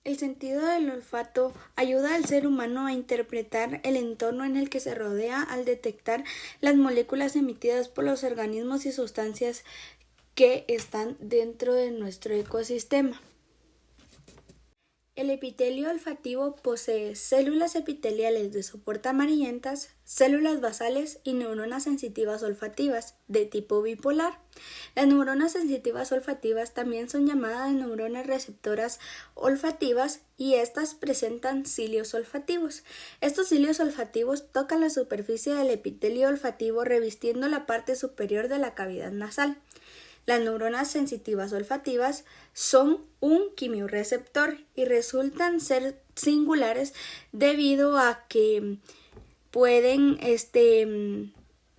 El sentido del olfato ayuda al ser humano a interpretar el entorno en el que se rodea al detectar las moléculas emitidas por los organismos y sustancias que están dentro de nuestro ecosistema. El epitelio olfativo posee células epiteliales de soporte amarillentas, células basales y neuronas sensitivas olfativas de tipo bipolar. Las neuronas sensitivas olfativas también son llamadas neuronas receptoras olfativas y estas presentan cilios olfativos. Estos cilios olfativos tocan la superficie del epitelio olfativo revistiendo la parte superior de la cavidad nasal. Las neuronas sensitivas olfativas son un quimiorreceptor y resultan ser singulares debido a que pueden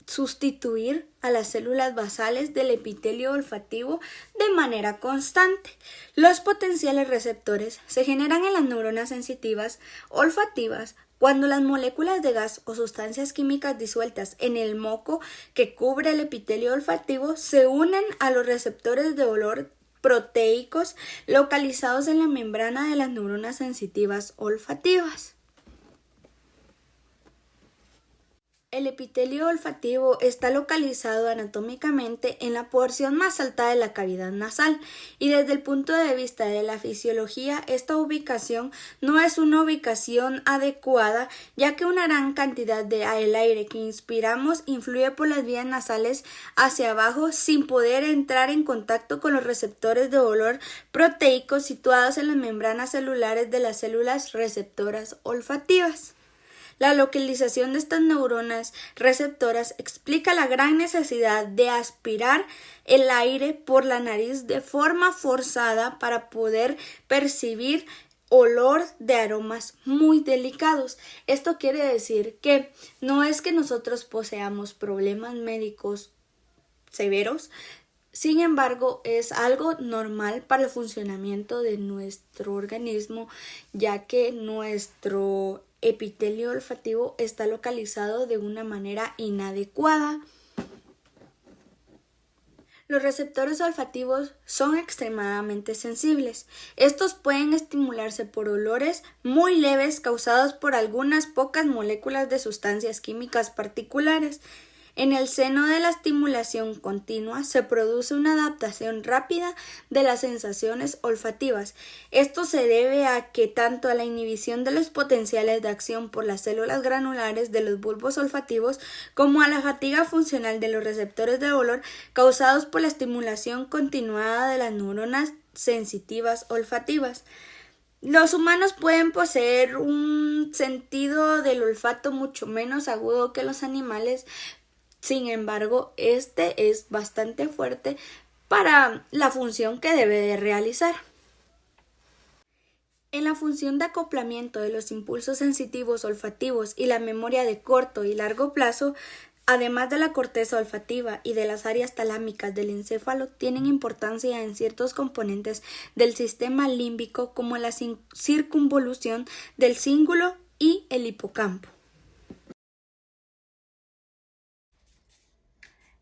sustituir a las células basales del epitelio olfativo de manera constante. Los potenciales receptores se generan en las neuronas sensitivas olfativas cuando las moléculas de gas o sustancias químicas disueltas en el moco que cubre el epitelio olfativo se unen a los receptores de olor proteicos localizados en la membrana de las neuronas sensitivas olfativas. El epitelio olfativo está localizado anatómicamente en la porción más alta de la cavidad nasal y desde el punto de vista de la fisiología esta ubicación no es una ubicación adecuada ya que una gran cantidad del aire que inspiramos influye por las vías nasales hacia abajo sin poder entrar en contacto con los receptores de olor proteicos situados en las membranas celulares de las células receptoras olfativas. La localización de estas neuronas receptoras explica la gran necesidad de aspirar el aire por la nariz de forma forzada para poder percibir olor de aromas muy delicados. Esto quiere decir que no es que nosotros poseamos problemas médicos severos, sin embargo, es algo normal para el funcionamiento de nuestro organismo, ya que nuestro epitelio olfativo está localizado de una manera inadecuada. Los receptores olfativos son extremadamente sensibles. Estos pueden estimularse por olores muy leves causados por algunas pocas moléculas de sustancias químicas particulares. En el seno de la estimulación continua se produce una adaptación rápida de las sensaciones olfativas. Esto se debe a que tanto a la inhibición de los potenciales de acción por las células granulares de los bulbos olfativos como a la fatiga funcional de los receptores de olor causados por la estimulación continuada de las neuronas sensitivas olfativas. Los humanos pueden poseer un sentido del olfato mucho menos agudo que los animales. Sin embargo, este es bastante fuerte para la función que debe de realizar. En la función de acoplamiento de los impulsos sensitivos olfativos y la memoria de corto y largo plazo, además de la corteza olfativa y de las áreas talámicas del encéfalo, tienen importancia en ciertos componentes del sistema límbico como la circunvolución del cíngulo y el hipocampo.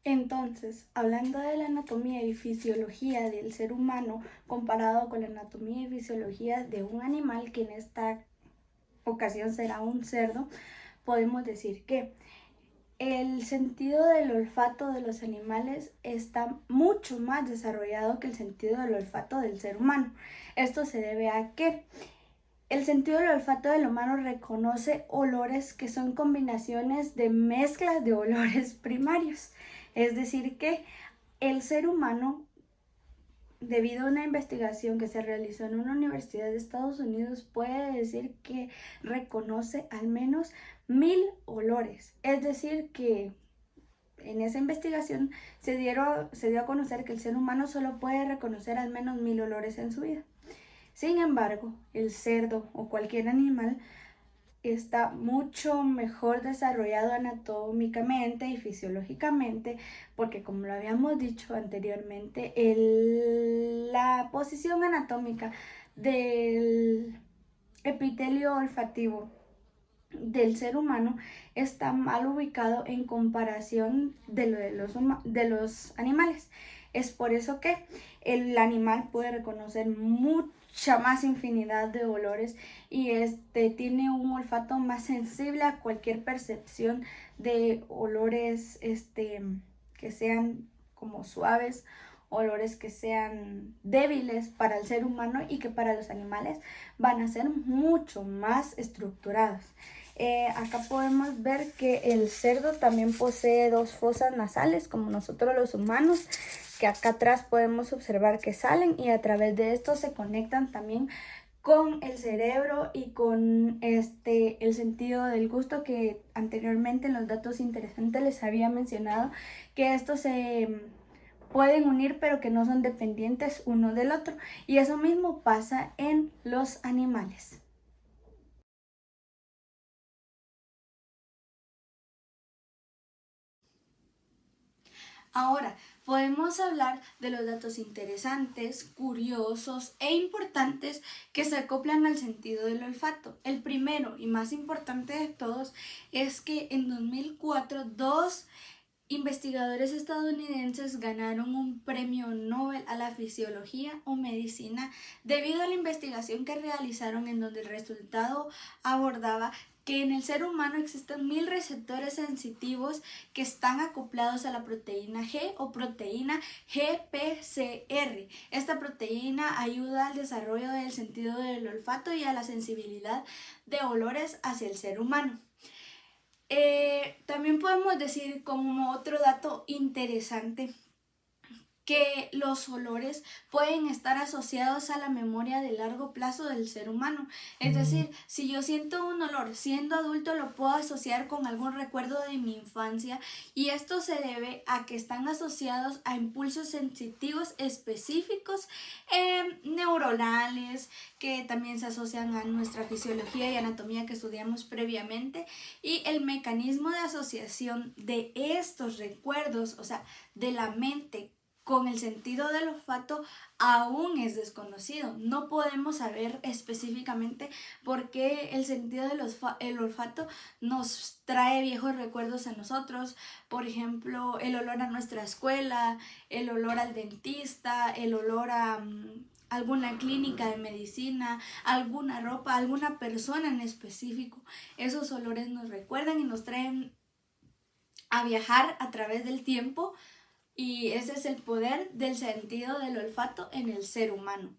Entonces, hablando de la anatomía y fisiología del ser humano comparado con la anatomía y fisiología de un animal, que en esta ocasión será un cerdo, podemos decir que el sentido del olfato de los animales está mucho más desarrollado que el sentido del olfato del ser humano. Esto se debe a que el sentido del olfato del humano reconoce olores que son combinaciones de mezclas de olores primarios. Es decir, que el ser humano, debido a una investigación que se realizó en una universidad de Estados Unidos, puede decir que reconoce al menos 1000 olores. Es decir, que en esa investigación se dio a conocer que el ser humano solo puede reconocer al menos 1000 olores en su vida. Sin embargo, el cerdo o cualquier animal está mucho mejor desarrollado anatómicamente y fisiológicamente, porque como lo habíamos dicho anteriormente, la posición anatómica del epitelio olfativo del ser humano está mal ubicado en comparación de los animales. Es por eso que el animal puede reconocer mucho mucha más infinidad de olores y tiene un olfato más sensible a cualquier percepción de olores que sean como suaves, olores que sean débiles para el ser humano y que para los animales van a ser mucho más estructurados. Acá podemos ver que el cerdo también posee dos fosas nasales como nosotros los humanos, que acá atrás podemos observar que salen y a través de esto se conectan también con el cerebro y con el sentido del gusto, que anteriormente en los datos interesantes les había mencionado que estos se pueden unir pero que no son dependientes uno del otro, y eso mismo pasa en los animales. Ahora, podemos hablar de los datos interesantes, curiosos e importantes que se acoplan al sentido del olfato. El primero y más importante de todos es que en 2004 dos investigadores estadounidenses ganaron un premio Nobel a la fisiología o medicina debido a la investigación que realizaron, en donde el resultado abordaba que en el ser humano existen 1000 receptores sensitivos que están acoplados a la proteína G o proteína GPCR. Esta proteína ayuda al desarrollo del sentido del olfato y a la sensibilidad de olores hacia el ser humano. También podemos decir como otro dato interesante que los olores pueden estar asociados a la memoria de largo plazo del ser humano. Es decir, si yo siento un olor siendo adulto, lo puedo asociar con algún recuerdo de mi infancia, y esto se debe a que están asociados a impulsos sensitivos específicos neuronales, que también se asocian a nuestra fisiología y anatomía que estudiamos previamente, y el mecanismo de asociación de estos recuerdos, o sea, de la mente con el sentido del olfato, aún es desconocido. No podemos saber específicamente por qué el sentido del olfato nos trae viejos recuerdos a nosotros. Por ejemplo, el olor a nuestra escuela, el olor al dentista, el olor a alguna clínica de medicina, alguna ropa, alguna persona en específico. Esos olores nos recuerdan y nos traen a viajar a través del tiempo, y ese es el poder del sentido del olfato en el ser humano.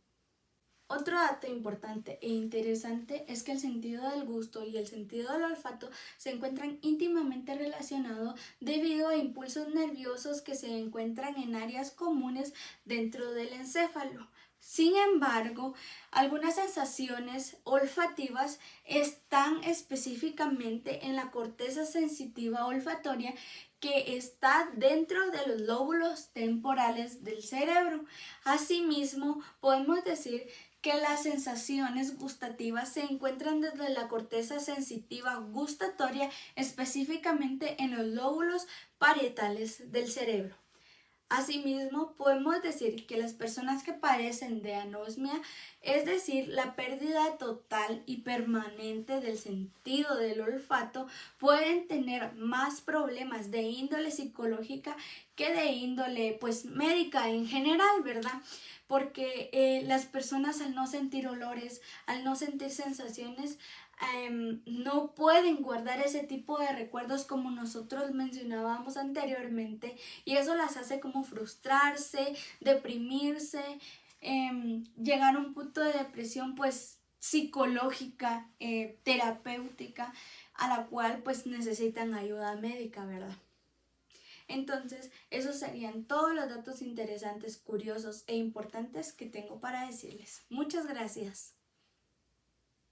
Otro dato importante e interesante es que el sentido del gusto y el sentido del olfato se encuentran íntimamente relacionados debido a impulsos nerviosos que se encuentran en áreas comunes dentro del encéfalo. Sin embargo, algunas sensaciones olfativas están específicamente en la corteza sensitiva olfatoria, que está dentro de los lóbulos temporales del cerebro. Asimismo, podemos decir que las sensaciones gustativas se encuentran desde la corteza sensitiva gustatoria, específicamente en los lóbulos parietales del cerebro. Asimismo, podemos decir que las personas que padecen de anosmia, es decir, la pérdida total y permanente del sentido del olfato, pueden tener más problemas de índole psicológica que de índole médica en general, ¿verdad? Porque las personas, al no sentir olores, al no sentir sensaciones, no pueden guardar ese tipo de recuerdos como nosotros mencionábamos anteriormente, y eso las hace como frustrarse, deprimirse, llegar a un punto de depresión psicológica, terapéutica, a la cual necesitan ayuda médica, ¿verdad? Entonces, esos serían todos los datos interesantes, curiosos e importantes que tengo para decirles. Muchas gracias.